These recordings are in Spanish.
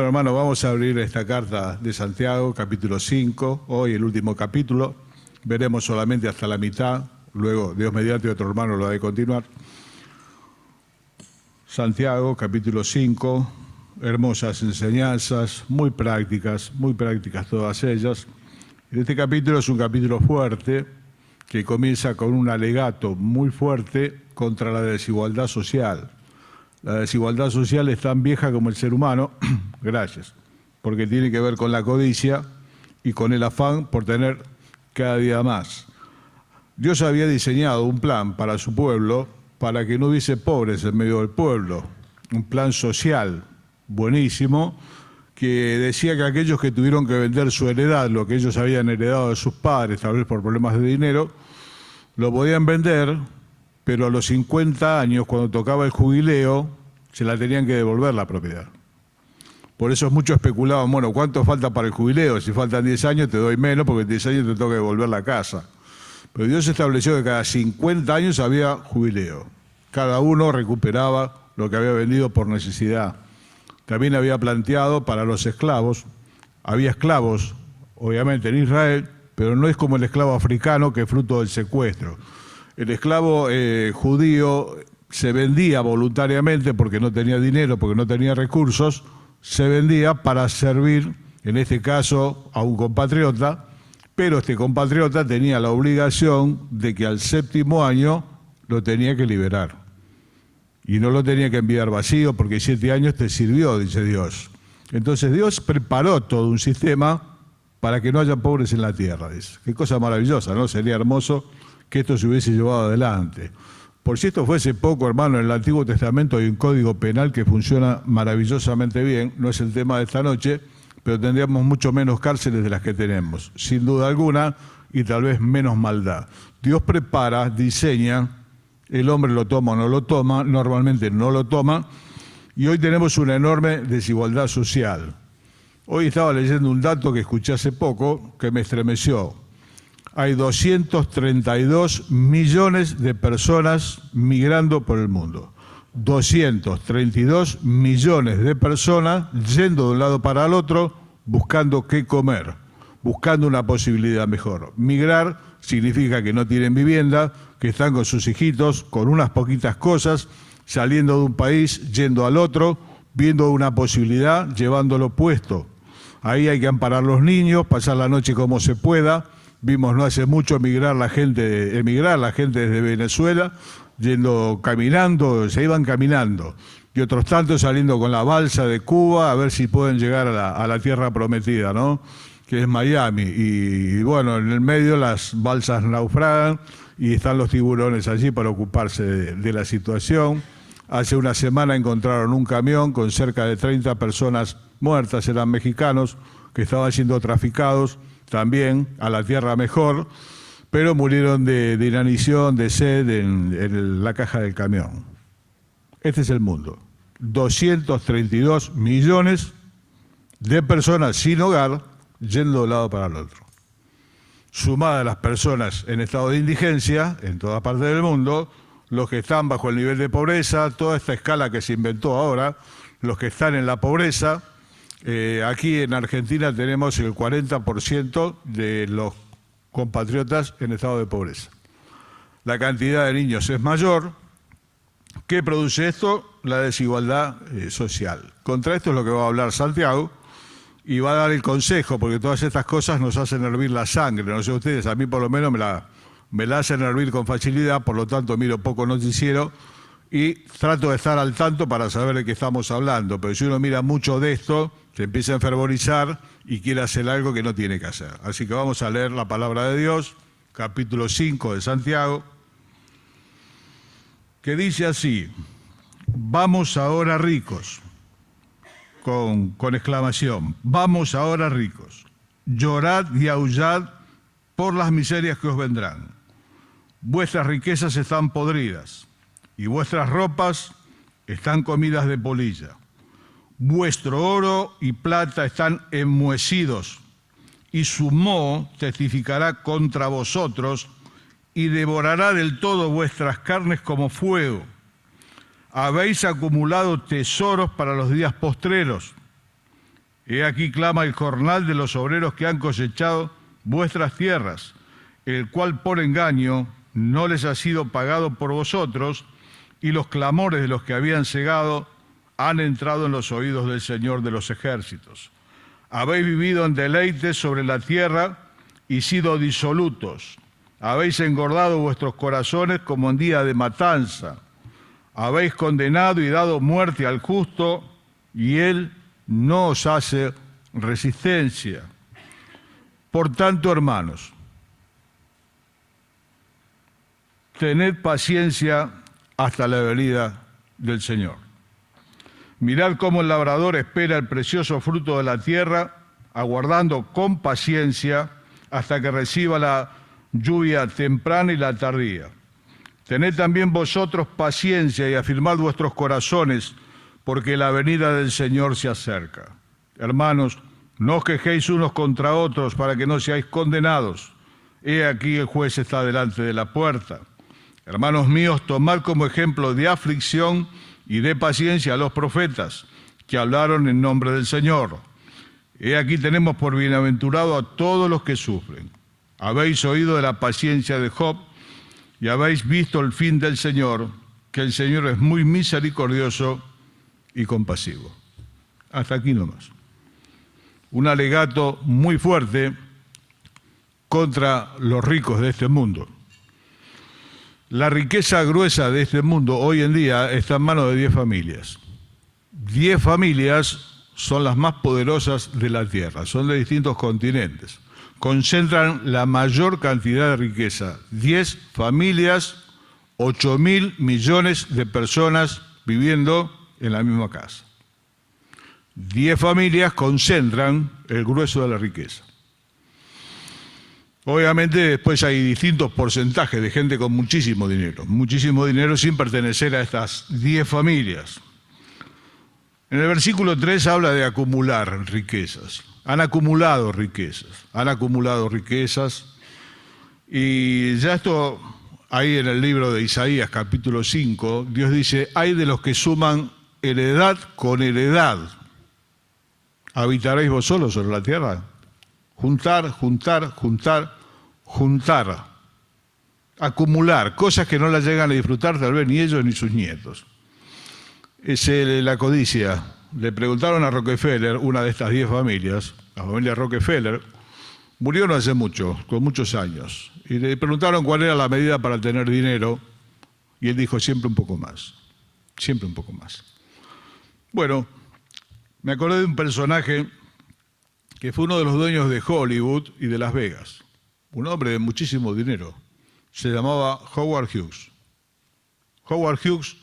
Bueno, hermano, vamos a abrir esta carta de Santiago, capítulo 5, hoy el último capítulo. Veremos solamente hasta la mitad, luego Dios mediante otro hermano lo ha de continuar. Santiago, capítulo 5, hermosas enseñanzas, muy prácticas todas ellas. Este capítulo es un capítulo fuerte que comienza con un alegato muy fuerte contra la desigualdad social. La desigualdad social es tan vieja como el ser humano, gracias, porque tiene que ver con la codicia y con el afán por tener cada día más. Dios había diseñado un plan para su pueblo para que no hubiese pobres en medio del pueblo, un plan social buenísimo que decía que aquellos que tuvieron que vender su heredad, lo que ellos habían heredado de sus padres, tal vez por problemas de dinero, lo podían vender, pero a los 50 años, cuando tocaba el jubileo, se la tenían que devolver la propiedad. Por eso muchos especulaban, bueno, ¿cuánto falta para el jubileo? Si faltan 10 años te doy menos porque en 10 años te toca devolver la casa. Pero Dios estableció que cada 50 años había jubileo. Cada uno recuperaba lo que había vendido por necesidad. También había planteado para los esclavos, había esclavos, obviamente, en Israel, pero no es como el esclavo africano que es fruto del secuestro. El esclavo judío se vendía voluntariamente porque no tenía dinero, porque no tenía recursos, se vendía para servir, en este caso, a un compatriota, pero este compatriota tenía la obligación de que al 7º año lo tenía que liberar. Y no lo tenía que enviar vacío porque 7 años te sirvió, dice Dios. Entonces Dios preparó todo un sistema para que no haya pobres en la tierra. Dice. Qué cosa maravillosa, ¿no? Sería hermoso que esto se hubiese llevado adelante. Por si esto fuese poco, hermano, en el Antiguo Testamento hay un código penal que funciona maravillosamente bien, no es el tema de esta noche, pero tendríamos mucho menos cárceles de las que tenemos, sin duda alguna, y tal vez menos maldad. Dios prepara, diseña, el hombre lo toma o no lo toma, normalmente no lo toma, y hoy tenemos una enorme desigualdad social. Hoy estaba leyendo un dato que escuché hace poco que me estremeció. Hay 232 millones de personas migrando por el mundo. 232 millones de personas yendo de un lado para el otro buscando qué comer, buscando una posibilidad mejor. Migrar significa que no tienen vivienda, que están con sus hijitos, con unas poquitas cosas, saliendo de un país, yendo al otro, viendo una posibilidad, llevándolo puesto. Ahí hay que amparar los niños, pasar la noche como se pueda. Vimos no hace mucho emigrar la gente desde Venezuela, yendo caminando, se iban caminando, y otros tantos saliendo con la balsa de Cuba a ver si pueden llegar a la tierra prometida, ¿no? Que es Miami. Y bueno, en el medio las balsas naufragan y están los tiburones allí para ocuparse de la situación. Hace una semana encontraron un camión con cerca de 30 personas muertas, eran mexicanos, que estaban siendo traficados también a la tierra mejor, pero murieron de inanición, de sed en la caja del camión. Este es el mundo. 232 millones de personas sin hogar yendo de un lado para el otro. Sumadas las personas en estado de indigencia en toda parte del mundo, los que están bajo el nivel de pobreza, toda esta escala que se inventó ahora, los que están en la pobreza. Aquí en Argentina tenemos el 40% de los compatriotas en estado de pobreza. La cantidad de niños es mayor. ¿Qué produce esto? La desigualdad social. Contra esto es lo que va a hablar Santiago y va a dar el consejo, porque todas estas cosas nos hacen hervir la sangre. No sé ustedes, a mí por lo menos me la hacen hervir con facilidad, por lo tanto miro poco noticiero y trato de estar al tanto para saber de qué estamos hablando. Pero si uno mira mucho de esto, se empieza a enfervorizar y quiere hacer algo que no tiene que hacer. Así que vamos a leer la palabra de Dios, capítulo 5 de Santiago, que dice así: vamos ahora ricos, con exclamación, vamos ahora ricos, llorad y aullad por las miserias que os vendrán. Vuestras riquezas están podridas y vuestras ropas están comidas de polilla. Vuestro oro y plata están enmohecidos, y su moho testificará contra vosotros y devorará del todo vuestras carnes como fuego. Habéis acumulado tesoros para los días postreros. He aquí clama el jornal de los obreros que han cosechado vuestras tierras, el cual por engaño no les ha sido pagado por vosotros, y los clamores de los que habían cegado han entrado en los oídos del Señor de los ejércitos. Habéis vivido en deleites sobre la tierra y sido disolutos. Habéis engordado vuestros corazones como en día de matanza. Habéis condenado y dado muerte al justo, y él no os hace resistencia. Por tanto, hermanos, tened paciencia hasta la venida del Señor. Mirad cómo el labrador espera el precioso fruto de la tierra, aguardando con paciencia hasta que reciba la lluvia temprana y la tardía. Tened también vosotros paciencia y afirmad vuestros corazones, porque la venida del Señor se acerca. Hermanos, no os quejéis unos contra otros para que no seáis condenados. He aquí el juez está delante de la puerta. Hermanos míos, tomad como ejemplo de aflicción y de paciencia a los profetas que hablaron en nombre del Señor. He aquí tenemos por bienaventurado a todos los que sufren. Habéis oído de la paciencia de Job y habéis visto el fin del Señor, que el Señor es muy misericordioso y compasivo. Hasta aquí nomás. Un alegato muy fuerte contra los ricos de este mundo. La riqueza gruesa de este mundo hoy en día está en manos de 10 familias. 10 familias son las más poderosas de la Tierra, son de distintos continentes. Concentran la mayor cantidad de riqueza. 10 familias, 8.000 millones de personas viviendo en la misma casa. 10 familias concentran el grueso de la riqueza. Obviamente después hay distintos porcentajes de gente con muchísimo dinero sin pertenecer a estas 10 familias. En el versículo 3 habla de acumular riquezas. Han acumulado riquezas, y ya esto ahí en el libro de Isaías capítulo 5, Dios dice, hay de los que suman heredad con heredad. ¿Habitaréis vos solos sobre la tierra? Juntar. Acumular cosas que no las llegan a disfrutar tal vez ni ellos ni sus nietos. Es la codicia. Le preguntaron a Rockefeller, una de estas 10 familias, la familia Rockefeller, murió no hace mucho, con muchos años, y le preguntaron cuál era la medida para tener dinero, y él dijo siempre un poco más. Bueno, me acordé de un personaje que fue uno de los dueños de Hollywood y de Las Vegas, un hombre de muchísimo dinero, se llamaba Howard Hughes. Howard Hughes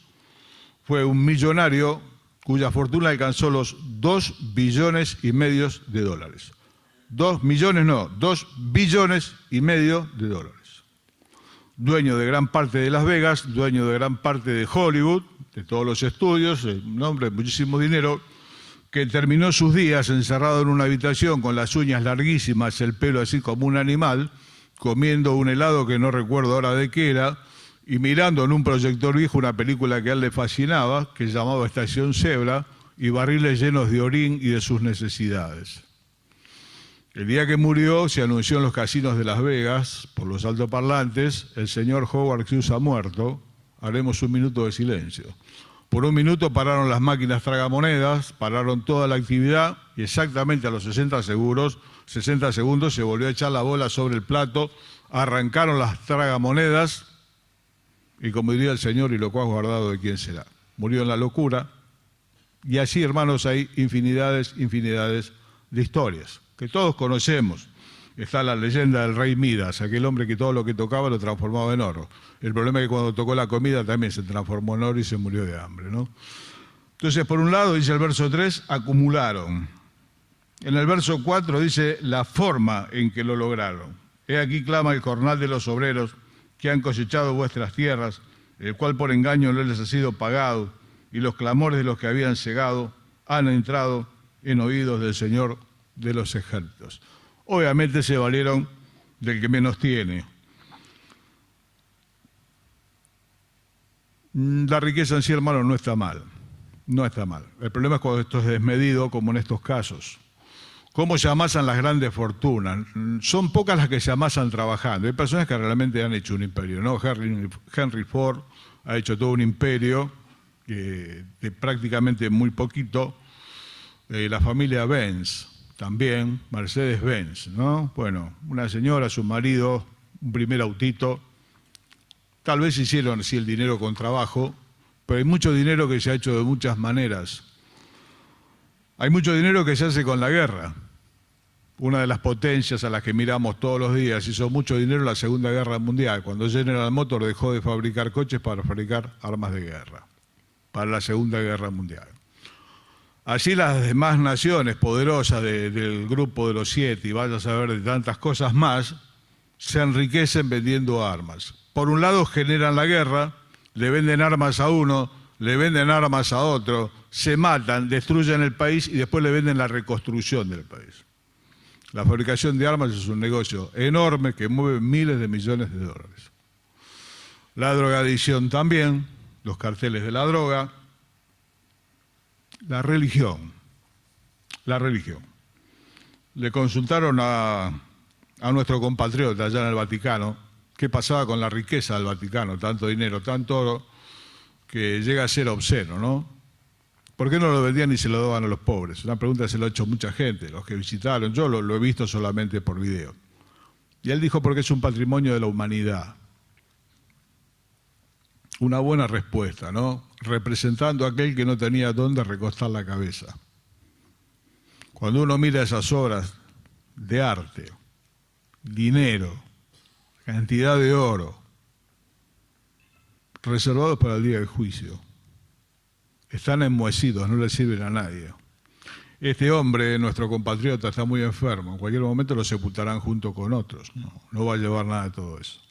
fue un millonario cuya fortuna alcanzó los $2,5 billones de dólares. 2 millones no, 2,5 billones de dólares. Dueño de gran parte de Las Vegas, dueño de gran parte de Hollywood, de todos los estudios, un hombre de muchísimo dinero, que terminó sus días encerrado en una habitación con las uñas larguísimas, el pelo así como un animal, comiendo un helado que no recuerdo ahora de qué era, y mirando en un proyector viejo una película que a él le fascinaba, que se llamaba Estación Zebra, y barriles llenos de orín y de sus necesidades. El día que murió se anunció en los casinos de Las Vegas, por los altoparlantes, el señor Howard Hughes ha muerto, haremos un minuto de silencio. Por un minuto pararon las máquinas tragamonedas, pararon toda la actividad y exactamente a los 60 segundos se volvió a echar la bola sobre el plato, arrancaron las tragamonedas y, como diría el Señor, y lo cual guardado de quién será. Murió en la locura. Y así, hermanos, hay infinidades de historias que todos conocemos. Está la leyenda del rey Midas, aquel hombre que todo lo que tocaba lo transformaba en oro. El problema es que cuando tocó la comida también se transformó en oro y se murió de hambre, ¿no? Entonces, por un lado, dice el verso 3, acumularon. En el verso 4 dice la forma en que lo lograron. He aquí clama el jornal de los obreros que han cosechado vuestras tierras, el cual por engaño no les ha sido pagado, y los clamores de los que habían cegado han entrado en oídos del Señor de los ejércitos. Obviamente se valieron del que menos tiene. La riqueza en sí, hermano, no está mal. El problema es cuando esto es desmedido, como en estos casos. cómo se amasan las grandes fortunas. Son pocas las que se amasan trabajando. Hay personas que realmente han hecho un imperio, ¿no? Henry Ford ha hecho todo un imperio de prácticamente muy poquito. La familia Benz también, Mercedes-Benz, ¿no? Bueno, una señora, su marido, un primer autito. Tal vez hicieron así el dinero con trabajo, pero hay mucho dinero que se ha hecho de muchas maneras. Hay mucho dinero que se hace con la guerra. Una de las potencias a las que miramos todos los días hizo mucho dinero en la Segunda Guerra Mundial, cuando General Motors dejó de fabricar coches para fabricar armas de guerra, para la Segunda Guerra Mundial. Así las demás naciones poderosas del grupo de los 7, y vaya a saber de tantas cosas más, se enriquecen vendiendo armas. Por un lado generan la guerra, le venden armas a uno, le venden armas a otro, se matan, destruyen el país y después le venden la reconstrucción del país. La fabricación de armas es un negocio enorme que mueve miles de millones de dólares. La drogadicción también, los carteles de la droga, la religión. Le consultaron a nuestro compatriota allá en el Vaticano qué pasaba con la riqueza del Vaticano, tanto dinero, tanto oro, que llega a ser obsceno, ¿no? ¿Por qué no lo vendían y se lo daban a los pobres? Una pregunta que se lo ha hecho mucha gente, los que visitaron. Yo lo he visto solamente por video. Y él dijo porque es un patrimonio de la humanidad. Una buena respuesta, ¿no? Representando a aquel que no tenía dónde recostar la cabeza. Cuando uno mira esas obras de arte, dinero, cantidad de oro, reservados para el día del juicio, están enmohecidos, no le sirven a nadie. Este hombre, nuestro compatriota, está muy enfermo. En cualquier momento lo sepultarán junto con otros. No va a llevar nada de todo eso.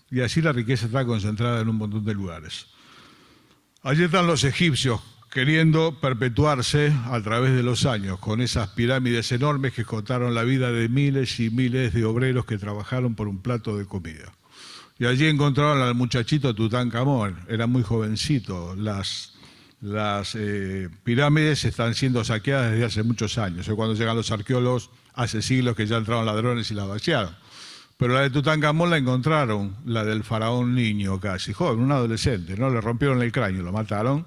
Y así la riqueza está concentrada en un montón de lugares. Allí están los egipcios queriendo perpetuarse a través de los años con esas pirámides enormes que costaron la vida de miles y miles de obreros que trabajaron por un plato de comida. Y allí encontraron al muchachito Tutankamón, era muy jovencito. Las pirámides están siendo saqueadas desde hace muchos años. Cuando llegan los arqueólogos, hace siglos que ya entraron ladrones y la vaciaron. Pero la de Tutankamón la encontraron, la del faraón niño casi, joven, un adolescente, ¿no? Le rompieron el cráneo, lo mataron.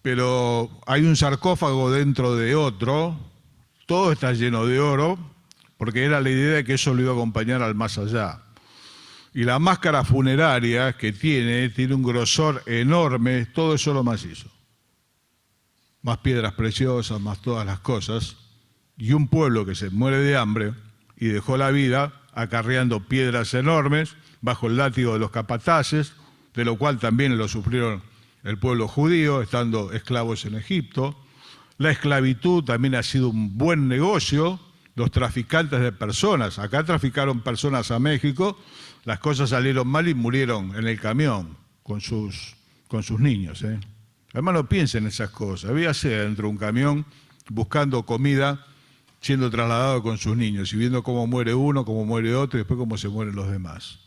Pero hay un sarcófago dentro de otro, todo está lleno de oro, porque era la idea de que eso lo iba a acompañar al más allá. Y la máscara funeraria que tiene un grosor enorme, todo eso lo macizo. Más piedras preciosas, más todas las cosas. Y un pueblo que se muere de hambre y dejó la vida acarreando piedras enormes bajo el látigo de los capataces, de lo cual también lo sufrieron el pueblo judío, estando esclavos en Egipto. La esclavitud también ha sido un buen negocio. Los traficantes de personas, acá traficaron personas a México, las cosas salieron mal y murieron en el camión con sus niños. Además no piensen en esas cosas. Véase dentro de un camión buscando comida, siendo trasladado con sus niños y viendo cómo muere uno, cómo muere otro y después cómo se mueren los demás.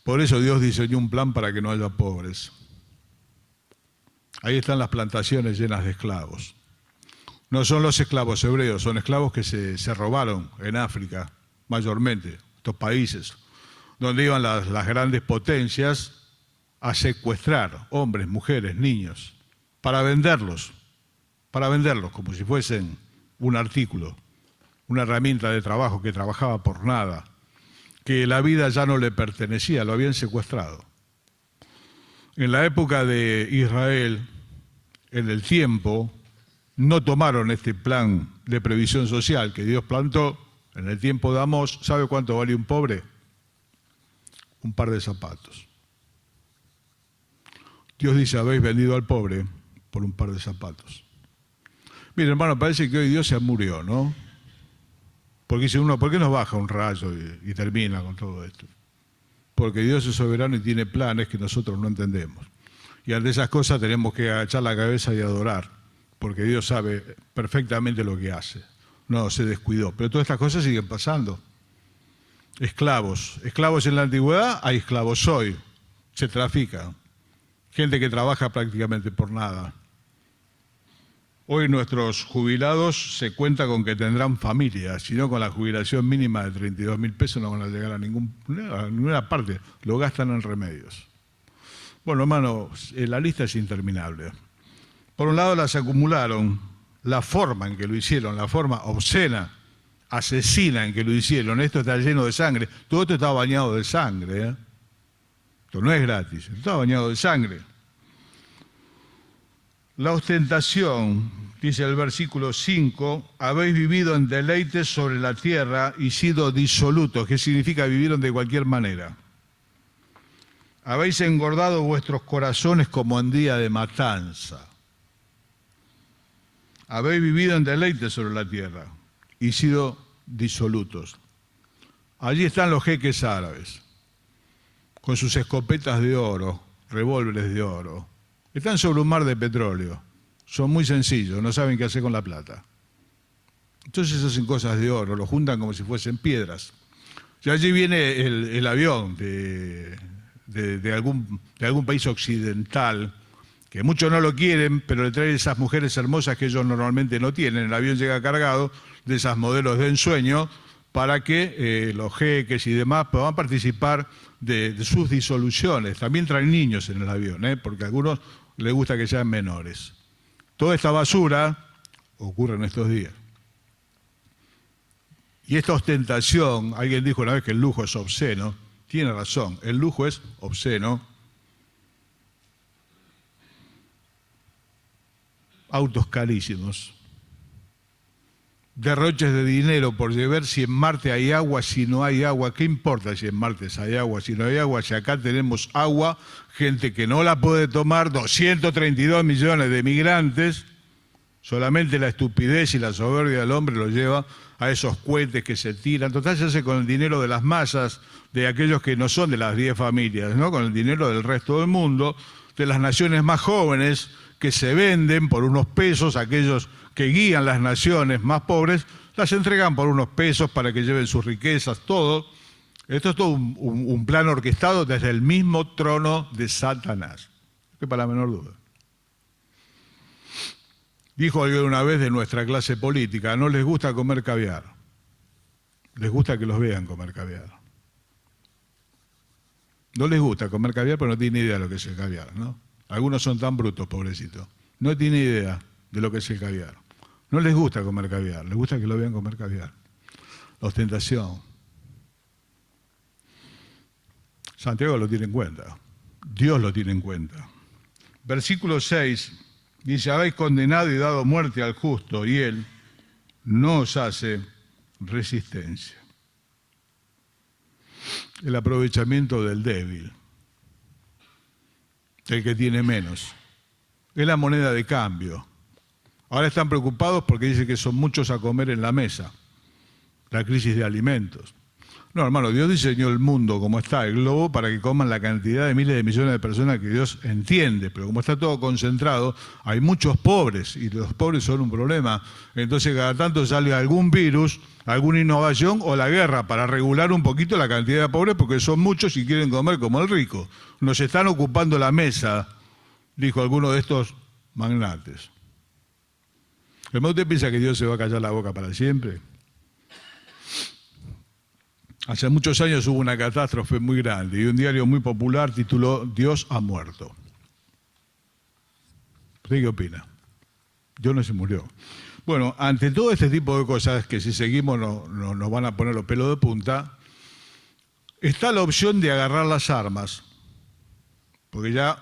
Por eso Dios diseñó un plan para que no haya pobres. Ahí están las plantaciones llenas de esclavos. No son los esclavos hebreos, son esclavos que se robaron en África, mayormente, estos países, donde iban las grandes potencias a secuestrar hombres, mujeres, niños, para venderlos como si fuesen un artículo, una herramienta de trabajo que trabajaba por nada, que la vida ya no le pertenecía, lo habían secuestrado. En la época de Israel, en el tiempo, no tomaron este plan de previsión social que Dios plantó en el tiempo de Amós. ¿Sabe cuánto vale un pobre? Un par de zapatos. Dios dice, habéis vendido al pobre por un par de zapatos. Mire, hermano, parece que hoy Dios se murió, ¿no? Porque dice uno, ¿por qué nos baja un rayo y termina con todo esto? Porque Dios es soberano y tiene planes que nosotros no entendemos. Y ante esas cosas tenemos que agachar la cabeza y adorar, porque Dios sabe perfectamente lo que hace. No, se descuidó. Pero todas estas cosas siguen pasando. Esclavos en la antigüedad, hay esclavos hoy. Se trafica. Gente que trabaja prácticamente por nada. Hoy nuestros jubilados se cuenta con que tendrán familia, si no con la jubilación mínima de 32.000 pesos no van a llegar a ninguna parte, lo gastan en remedios. Bueno, hermano, la lista es interminable. Por un lado las acumularon, la forma en que lo hicieron, la forma obscena, asesina en que lo hicieron, esto está lleno de sangre, todo esto está bañado de sangre, ¿eh? Esto no es gratis, está bañado de sangre. La ostentación, dice el versículo 5, habéis vivido en deleites sobre la tierra y sido disolutos, que significa vivieron de cualquier manera. Habéis engordado vuestros corazones como en día de matanza. Habéis vivido en deleites sobre la tierra y sido disolutos. Allí están los jeques árabes, con sus escopetas de oro, revólveres de oro. Están sobre un mar de petróleo. Son muy sencillos, no saben qué hacer con la plata. Entonces hacen cosas de oro, lo juntan como si fuesen piedras. Y allí viene el avión de algún país occidental, que muchos no lo quieren, pero le traen esas mujeres hermosas que ellos normalmente no tienen. El avión llega cargado de esas modelos de ensueño para que los jeques y demás puedan participar de sus disoluciones. También traen niños en el avión, porque a algunos les gusta que sean menores. Toda esta basura ocurre en estos días. Y esta ostentación, alguien dijo una vez que el lujo es obsceno, tiene razón, el lujo es obsceno. Autos carísimos, derroches de dinero por ver si en Marte hay agua, si no hay agua. ¿Qué importa si en Marte hay agua, si no hay agua? Si acá tenemos agua, gente que no la puede tomar, 232 millones de migrantes, solamente la estupidez y la soberbia del hombre lo lleva a esos cohetes que se tiran. Total, se hace con el dinero de las masas, de aquellos que no son de las 10 familias, ¿no? Con el dinero del resto del mundo, de las naciones más jóvenes, que se venden por unos pesos, aquellos que guían las naciones más pobres, las entregan por unos pesos para que lleven sus riquezas, todo. Esto es todo un plan orquestado desde el mismo trono de Satanás, que para la menor duda. Dijo alguien una vez de nuestra clase política, no les gusta comer caviar, les gusta que los vean comer caviar. No les gusta comer caviar, pero no tienen idea de lo que es el caviar, ¿no? Algunos son tan brutos, pobrecitos. No tienen idea de lo que es el caviar. No les gusta comer caviar, les gusta que lo vean comer caviar. La ostentación. Santiago lo tiene en cuenta. Dios lo tiene en cuenta. Versículo 6 dice, habéis condenado y dado muerte al justo, y él no os hace resistencia. El aprovechamiento del débil, el que tiene menos. Es la moneda de cambio. Ahora están preocupados porque dicen que son muchos a comer en la mesa. La crisis de alimentos. No, hermano, Dios diseñó el mundo como está, el globo, para que coman la cantidad de miles de millones de personas que Dios entiende. Pero como está todo concentrado, hay muchos pobres y los pobres son un problema. Entonces cada tanto sale algún virus, alguna innovación o la guerra para regular un poquito la cantidad de pobres porque son muchos y quieren comer como el rico. Nos están ocupando la mesa, dijo alguno de estos magnates. ¿Hermano, usted piensa que Dios se va a callar la boca para siempre? Hace muchos años hubo una catástrofe muy grande y un diario muy popular tituló Dios ha muerto. ¿Usted qué opina? Dios no se murió. Bueno, ante todo este tipo de cosas que si seguimos nos van a poner los pelos de punta, está la opción de agarrar las armas, porque ya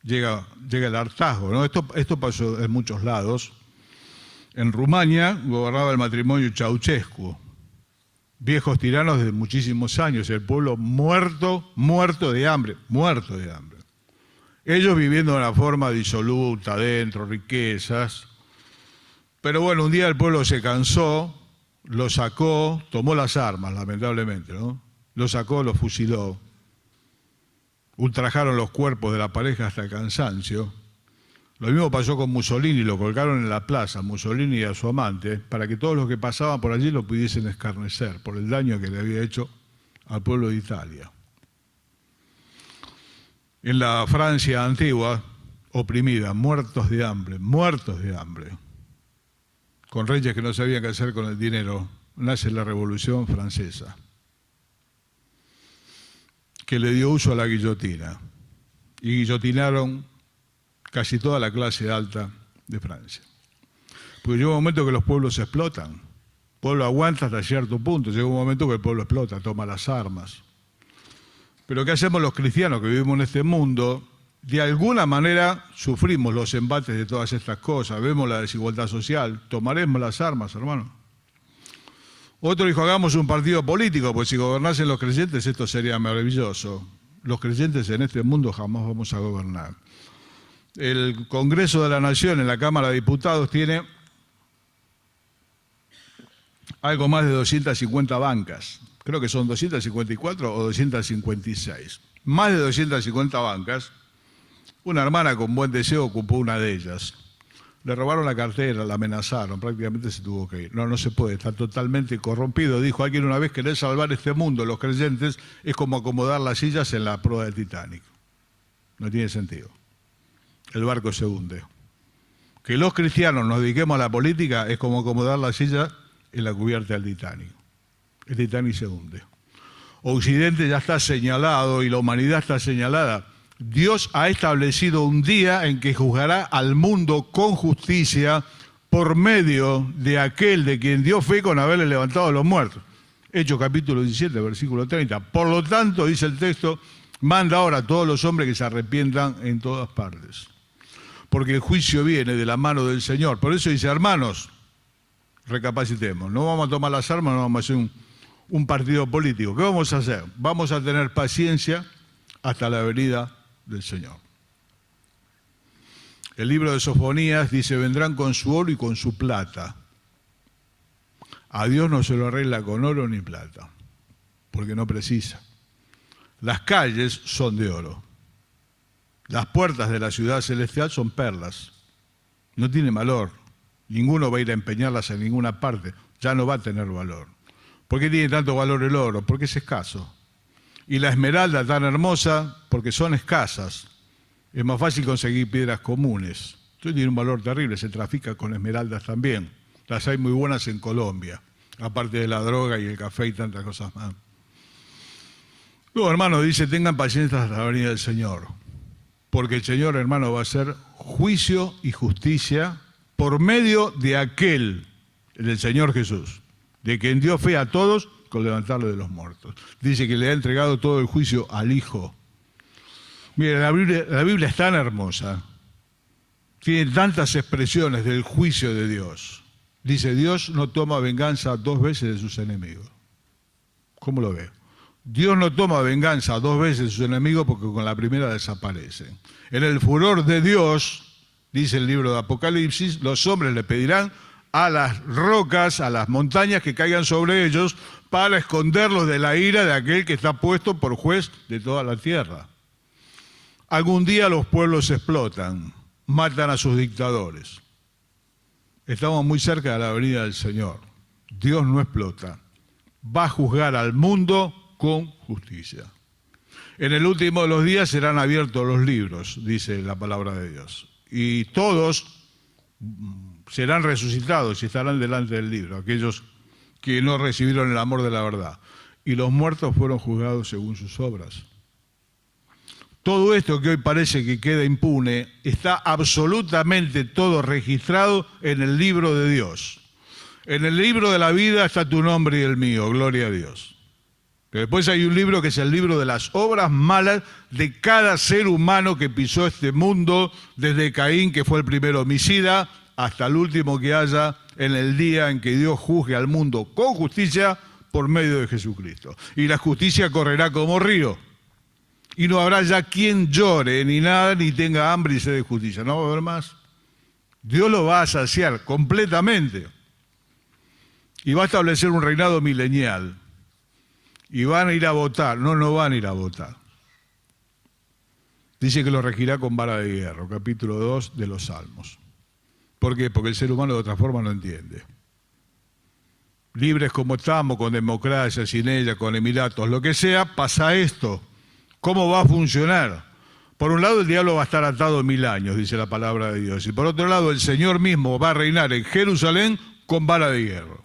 llega el hartazgo, ¿no? Esto pasó en muchos lados. En Rumania gobernaba el matrimonio Ceausescu. Viejos tiranos de muchísimos años, el pueblo muerto de hambre. Ellos viviendo de una forma disoluta, adentro, riquezas. Pero bueno, un día el pueblo se cansó, lo sacó, tomó las armas, lamentablemente, ¿no? Lo sacó, lo fusiló. Ultrajaron los cuerpos de la pareja hasta el cansancio. Lo mismo pasó con Mussolini, lo colgaron en la plaza, Mussolini y a su amante, para que todos los que pasaban por allí lo pudiesen escarnecer por el daño que le había hecho al pueblo de Italia. En la Francia antigua oprimida, muertos de hambre, con reyes que no sabían qué hacer con el dinero, nace la Revolución Francesa, que le dio uso a la guillotina, y guillotinaron casi toda la clase alta de Francia. Porque llega un momento que los pueblos explotan. El pueblo aguanta hasta cierto punto, llega un momento que el pueblo explota, toma las armas. Pero ¿qué hacemos los cristianos que vivimos en este mundo? De alguna manera sufrimos los embates de todas estas cosas, vemos la desigualdad social, tomaremos las armas, hermano. Otro dijo, hagamos un partido político, pues si gobernasen los creyentes esto sería maravilloso. Los creyentes en este mundo jamás vamos a gobernar. El Congreso de la Nación en la Cámara de Diputados tiene algo más de 250 bancas. Creo que son 254 o 256. Más de 250 bancas. Una hermana con buen deseo ocupó una de ellas. Le robaron la cartera, la amenazaron, prácticamente se tuvo que ir. No se puede, está totalmente corrompido. Dijo alguien una vez, querer salvar este mundo, los creyentes, es como acomodar las sillas en la proa del Titanic. No tiene sentido. El barco se hunde. Que los cristianos nos dediquemos a la política es como acomodar la silla en la cubierta del Titanic. El Titanic se hunde. Occidente ya está señalado y la humanidad está señalada. Dios ha establecido un día en que juzgará al mundo con justicia por medio de aquel de quien dio fe con haberle levantado a los muertos. Hechos capítulo 17, versículo 30. Por lo tanto, dice el texto, manda ahora a todos los hombres que se arrepientan en todas partes. Porque el juicio viene de la mano del Señor. Por eso dice, hermanos, recapacitemos. No vamos a tomar las armas, no vamos a hacer un partido político. ¿Qué vamos a hacer? Vamos a tener paciencia hasta la venida del Señor. El libro de Sofonías dice, vendrán con su oro y con su plata. A Dios no se lo arregla con oro ni plata, porque no precisa. Las calles son de oro. Las puertas de la ciudad celestial son perlas. No tiene valor. Ninguno va a ir a empeñarlas en ninguna parte. Ya no va a tener valor. ¿Por qué tiene tanto valor el oro? Porque es escaso. Y la esmeralda tan hermosa porque son escasas. Es más fácil conseguir piedras comunes. Esto tiene un valor terrible, se trafica con esmeraldas también. Las hay muy buenas en Colombia, aparte de la droga y el café y tantas cosas más. Luego, hermano, dice, tengan paciencia hasta la venida del Señor. Porque el Señor, hermano, va a hacer juicio y justicia por medio de aquel, del Señor Jesús, de quien dio fe a todos con levantarlo de los muertos. Dice que le ha entregado todo el juicio al Hijo. Mire, la Biblia es tan hermosa, tiene tantas expresiones del juicio de Dios. Dice, Dios no toma venganza 2 veces de sus enemigos. ¿Cómo lo ve? Dios no toma venganza 2 veces de sus enemigos porque con la primera desaparecen. En el furor de Dios, dice el libro de Apocalipsis, los hombres le pedirán a las rocas, a las montañas que caigan sobre ellos para esconderlos de la ira de aquel que está puesto por juez de toda la tierra. Algún día los pueblos explotan, matan a sus dictadores. Estamos muy cerca de la venida del Señor. Dios no explota. Va a juzgar al mundo con justicia. En el último de los días serán abiertos los libros, dice la palabra de Dios. Y todos serán resucitados y estarán delante del libro, aquellos que no recibieron el amor de la verdad. Y los muertos fueron juzgados según sus obras. Todo esto que hoy parece que queda impune, está absolutamente todo registrado en el libro de Dios. En el libro de la vida está tu nombre y el mío, gloria a Dios. Pero después hay un libro que es el libro de las obras malas de cada ser humano que pisó este mundo, desde Caín, que fue el primer homicida, hasta el último que haya en el día en que Dios juzgue al mundo con justicia por medio de Jesucristo. Y la justicia correrá como río. Y no habrá ya quien llore, ni nada, ni tenga hambre y sed de justicia. No va a haber más. Dios lo va a saciar completamente. Y va a establecer un reinado milenial. Y van a ir a votar. No van a ir a votar. Dice que lo regirá con vara de hierro, capítulo 2 de los Salmos. ¿Por qué? Porque el ser humano de otra forma no entiende. Libres como estamos, con democracia, sin ella, con emiratos, lo que sea, pasa esto. ¿Cómo va a funcionar? Por un lado, el diablo va a estar atado 1000 años, dice la palabra de Dios. Y por otro lado, el Señor mismo va a reinar en Jerusalén con vara de hierro.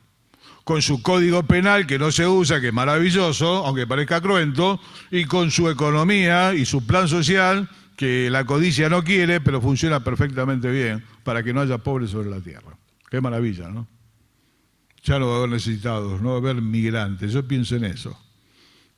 Con su código penal que no se usa, que es maravilloso, aunque parezca cruento, y con su economía y su plan social, que la codicia no quiere, pero funciona perfectamente bien, para que no haya pobres sobre la tierra. Qué maravilla, ¿no? Ya no va a haber necesitados, no va a haber migrantes. Yo pienso en eso.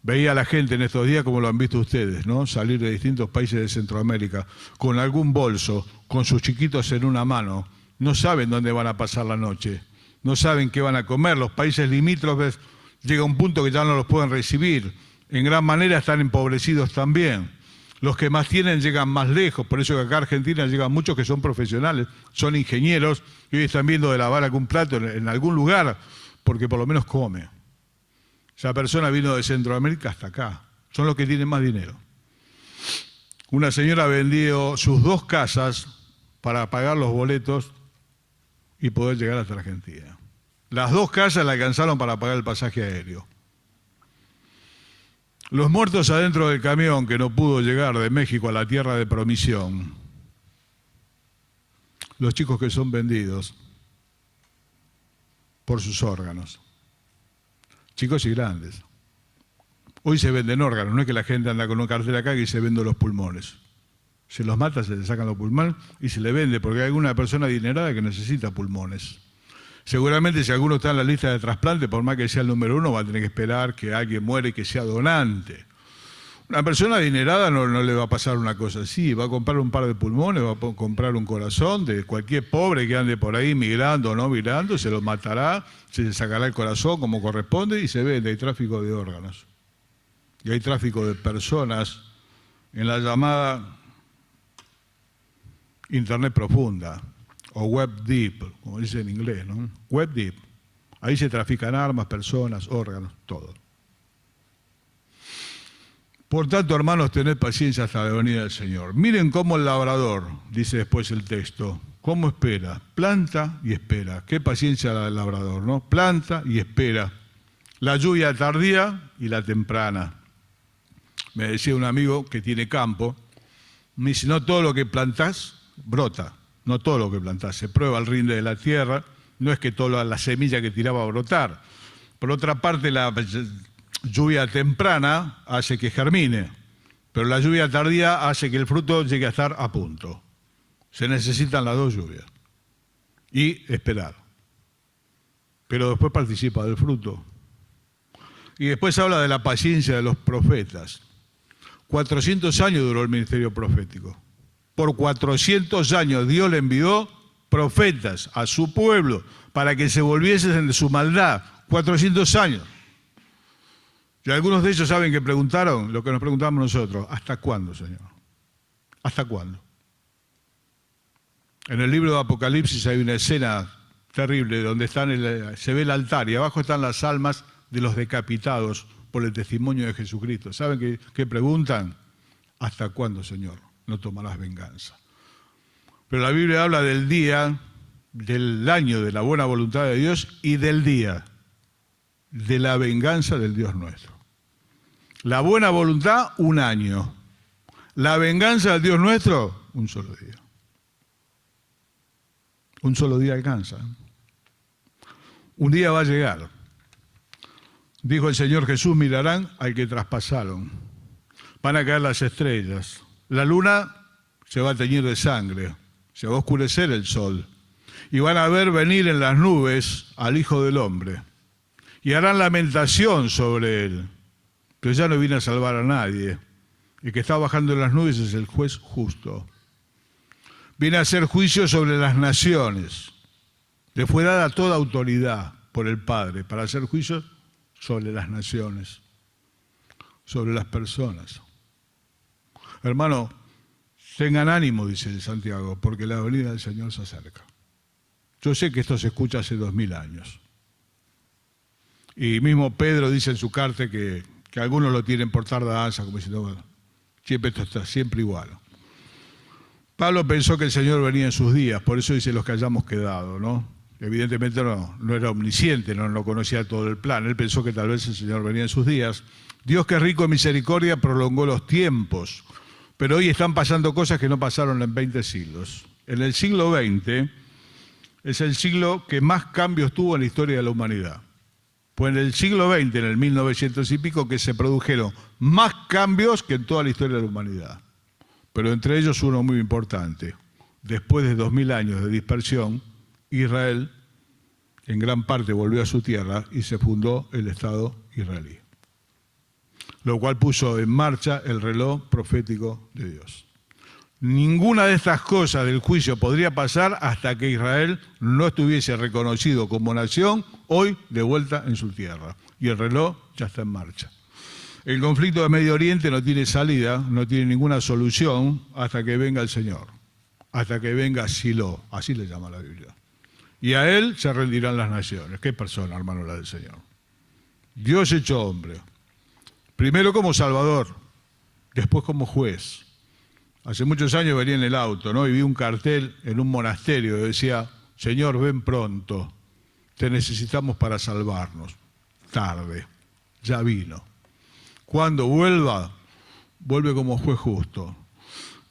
Veía a la gente en estos días, como lo han visto ustedes, ¿no? Salir de distintos países de Centroamérica con algún bolso, con sus chiquitos en una mano. No saben dónde van a pasar la noche. No saben qué van a comer. Los países limítrofes llega un punto que ya no los pueden recibir. En gran manera están empobrecidos también. Los que más tienen llegan más lejos. Por eso que acá a Argentina llegan muchos que son profesionales, son ingenieros, y hoy están viendo de lavar algún plato en algún lugar, porque por lo menos come. Esa persona vino de Centroamérica hasta acá. Son los que tienen más dinero. Una señora vendió sus 2 casas para pagar los boletos y poder llegar hasta Argentina. Las 2 casas le alcanzaron para pagar el pasaje aéreo. Los muertos adentro del camión que no pudo llegar de México a la tierra de promisión. Los chicos que son vendidos por sus órganos. Chicos y grandes. Hoy se venden órganos, no es que la gente anda con un cartel acá y se vende los pulmones. Se los mata, se le sacan los pulmones y se le vende, porque hay alguna persona adinerada que necesita pulmones. Seguramente si alguno está en la lista de trasplante, por más que sea el número 1, va a tener que esperar que alguien muere y que sea donante. Una persona adinerada no le va a pasar una cosa así, va a comprar un par de pulmones, va a comprar un corazón de cualquier pobre que ande por ahí migrando o no migrando, se lo matará, se le sacará el corazón como corresponde y se vende. Hay tráfico de órganos. Y hay tráfico de personas en la llamada Internet profunda, o Web Deep, como dice en inglés, ¿no? Web Deep. Ahí se trafican armas, personas, órganos, todo. Por tanto, hermanos, tened paciencia hasta la venida del Señor. Miren cómo el labrador, dice después el texto, cómo espera, planta y espera. Qué paciencia la del labrador, ¿no? Planta y espera. La lluvia tardía y la temprana. Me decía un amigo que tiene campo, me dice, no todo lo que plantás brota, no todo lo que plantás, se prueba el rinde de la tierra, no es que toda la semilla que tiraba va a brotar. Por otra parte, la lluvia temprana hace que germine, pero la lluvia tardía hace que el fruto llegue a estar a punto. Se necesitan las 2 lluvias. Y esperar. Pero después participa del fruto. Y después habla de la paciencia de los profetas. 400 años duró el ministerio profético. Por 400 años Dios le envió profetas a su pueblo para que se volviesen de su maldad. 400 años. Y algunos de ellos saben que preguntaron lo que nos preguntamos nosotros. ¿Hasta cuándo, Señor? ¿Hasta cuándo? En el libro de Apocalipsis hay una escena terrible donde se ve el altar y abajo están las almas de los decapitados por el testimonio de Jesucristo. ¿Saben qué preguntan? ¿Hasta cuándo, Señor, no tomarás venganza? Pero la Biblia habla del día, del año de la buena voluntad de Dios y del día de la venganza del Dios nuestro. La buena voluntad, 1 año. La venganza del Dios nuestro, 1 solo día. 1 solo día alcanza. Un día va a llegar. Dijo el Señor Jesús, mirarán al que traspasaron. Van a caer las estrellas. La luna se va a teñir de sangre. Se va a oscurecer el sol. Y van a ver venir en las nubes al Hijo del Hombre. Y harán lamentación sobre él. Pero ya no viene a salvar a nadie. El que está bajando en las nubes es el juez justo. Viene a hacer juicio sobre las naciones. Le fue dada toda autoridad por el Padre para hacer juicio sobre las naciones, sobre las personas. Hermano, tengan ánimo, dice Santiago, porque la venida del Señor se acerca. Yo sé que esto se escucha hace 2000 años. Y mismo Pedro dice en su carta que algunos lo tienen por tardanza, como diciendo, bueno, siempre esto está siempre igual. Pablo pensó que el Señor venía en sus días, por eso dice los que hayamos quedado, ¿no? Evidentemente no era omnisciente, no conocía todo el plan. Él pensó que tal vez el Señor venía en sus días. Dios, que es rico en misericordia, prolongó los tiempos Pero hoy están pasando cosas que no pasaron en 20 siglos. En el siglo XX es el siglo que más cambios tuvo en la historia de la humanidad. Pues en el siglo XX, en el 1900 y pico, que se produjeron más cambios que en toda la historia de la humanidad. Pero entre ellos uno muy importante. Después de 2000 años de dispersión, Israel en gran parte volvió a su tierra y se fundó el Estado israelí. Lo cual puso en marcha el reloj profético de Dios. Ninguna de estas cosas del juicio podría pasar hasta que Israel no estuviese reconocido como nación, hoy de vuelta en su tierra. Y el reloj ya está en marcha. El conflicto de Medio Oriente no tiene salida, no tiene ninguna solución hasta que venga el Señor, hasta que venga Silo, así le llama la Biblia. Y a Él se rendirán las naciones. ¿Qué persona, hermano, la del Señor? Dios hecho hombre. Primero como Salvador, después como juez. Hace muchos años venía en el auto, ¿no? Y vi un cartel en un monasterio que decía: Señor, ven pronto, te necesitamos para salvarnos. Tarde, ya vino. Cuando vuelva, vuelve como juez justo.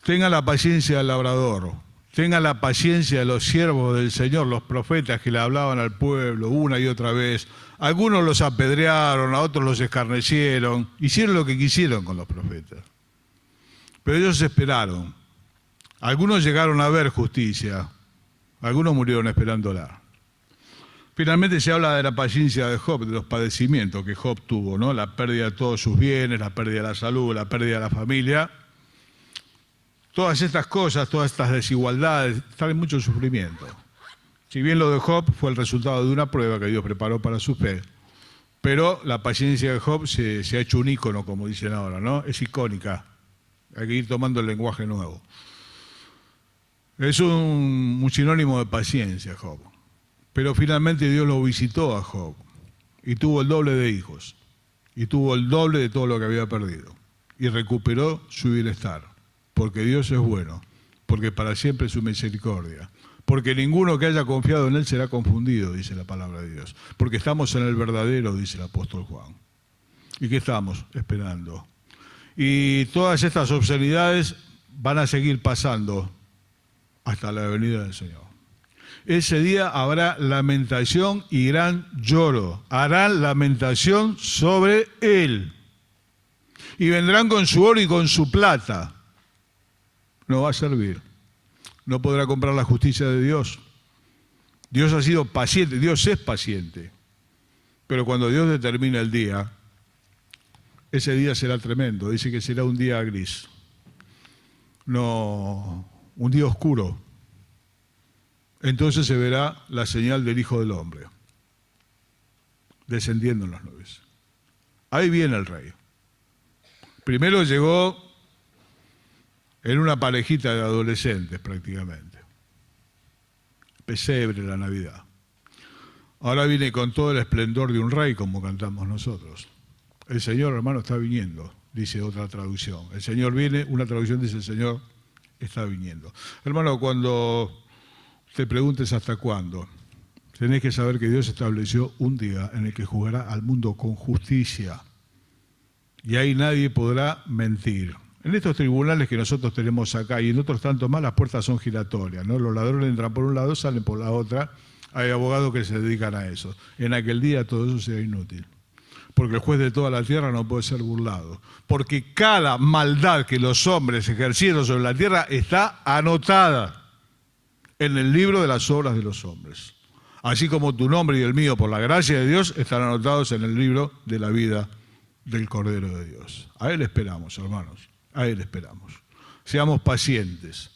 Tenga la paciencia del labrador, tenga la paciencia de los siervos del Señor, los profetas que le hablaban al pueblo una y otra vez. Algunos los apedrearon, a otros los escarnecieron, hicieron lo que quisieron con los profetas. Pero ellos esperaron. Algunos llegaron a ver justicia, algunos murieron esperándola. Finalmente se habla de la paciencia de Job, de los padecimientos que Job tuvo, ¿no? La pérdida de todos sus bienes, la pérdida de la salud, la pérdida de la familia. Todas estas cosas, todas estas desigualdades, traen mucho sufrimiento. Si bien lo de Job fue el resultado de una prueba que Dios preparó para su fe, pero la paciencia de Job se ha hecho un ícono, como dicen ahora, ¿no? Es icónica. Hay que ir tomando el lenguaje nuevo. Es un sinónimo de paciencia, Job. Pero finalmente Dios lo visitó a Job y tuvo el doble de hijos y tuvo el doble de todo lo que había perdido y recuperó su bienestar, porque Dios es bueno, porque para siempre es su misericordia, porque ninguno que haya confiado en Él será confundido, dice la palabra de Dios, porque estamos en el verdadero, dice el apóstol Juan. ¿Y qué estamos esperando? Y todas estas obscenidades van a seguir pasando hasta la venida del Señor. Ese día habrá lamentación y gran lloro. Harán lamentación sobre Él. Y vendrán con su oro y con su plata. No va a servir. No podrá comprar la justicia de Dios. Dios ha sido paciente, Dios es paciente. Pero cuando Dios determina el día, ese día será tremendo. Dice que será un día gris. No, un día oscuro. Entonces se verá la señal del Hijo del Hombre, descendiendo en las nubes. Ahí viene el Rey. Primero llegó en una parejita de adolescentes prácticamente. Pesebre la Navidad. Ahora viene con todo el esplendor de un rey, como cantamos nosotros. El Señor, hermano, está viniendo, dice otra traducción. El Señor viene, una traducción dice el Señor está viniendo. Hermano, cuando te preguntes hasta cuándo, tenés que saber que Dios estableció un día en el que juzgará al mundo con justicia. Y ahí nadie podrá mentir. En estos tribunales que nosotros tenemos acá y en otros tantos más, las puertas son giratorias, ¿no? Los ladrones entran por un lado, salen por la otra. Hay abogados que se dedican a eso. En aquel día todo eso será inútil. Porque el juez de toda la tierra no puede ser burlado. Porque cada maldad que los hombres ejercieron sobre la tierra está anotada en el libro de las obras de los hombres. Así como tu nombre y el mío, por la gracia de Dios, están anotados en el libro de la vida del Cordero de Dios. A Él esperamos, hermanos. A Él esperamos. Seamos pacientes.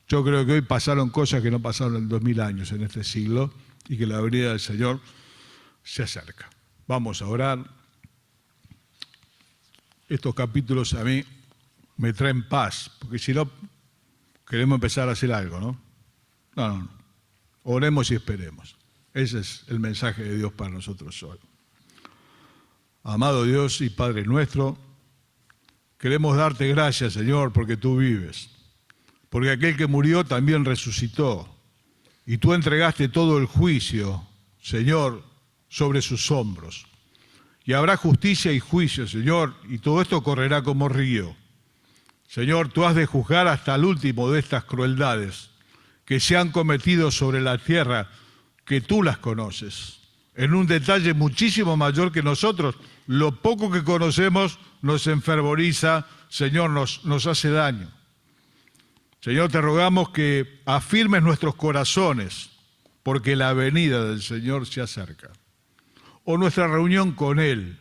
Yo creo que hoy pasaron cosas que no pasaron en 2000 años en este siglo y que la venida del Señor se acerca. Vamos a orar. Estos capítulos a mí me traen paz, porque si no, queremos empezar a hacer algo, ¿no? No. Oremos y esperemos. Ese es el mensaje de Dios para nosotros hoy. Amado Dios y Padre nuestro, queremos darte gracias, Señor, porque tú vives. Porque aquel que murió también resucitó. Y tú entregaste todo el juicio, Señor, sobre sus hombros. Y habrá justicia y juicio, Señor, y todo esto correrá como río. Señor, tú has de juzgar hasta el último de estas crueldades que se han cometido sobre la tierra, que tú las conoces, en un detalle muchísimo mayor que nosotros. Lo poco que conocemos nos enfervoriza, Señor, nos hace daño. Señor, te rogamos que afirmes nuestros corazones, porque la venida del Señor se acerca. O nuestra reunión con Él,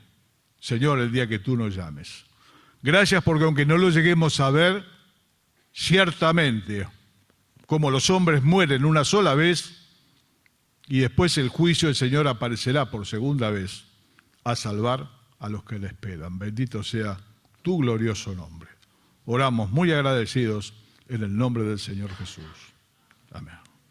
Señor, el día que tú nos llames. Gracias porque aunque no lo lleguemos a ver, ciertamente, como los hombres mueren una sola vez, y después el juicio del Señor aparecerá por segunda vez a salvar a los que le esperan. Bendito sea tu glorioso nombre. Oramos muy agradecidos en el nombre del Señor Jesús. Amén.